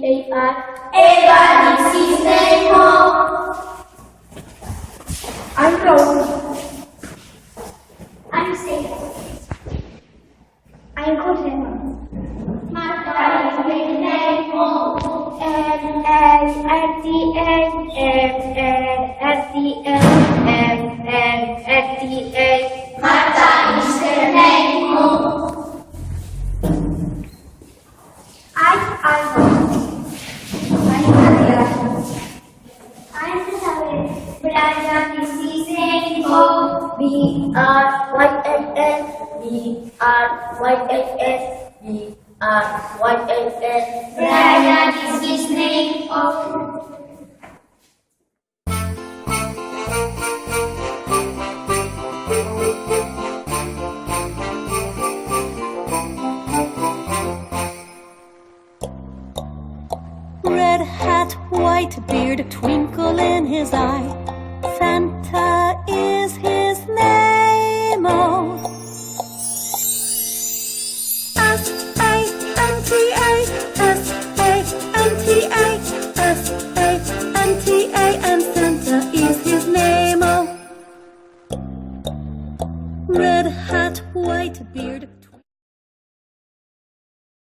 A-R. Everybody is staying home. I'm Raul. I'm safe. I'm good. Martha is staying home. And at the end, and at the end, and at the end. Martha is staying home. B-R-Y-A-N, Brian is his name. Red hat, white beard, twinkle in his eye.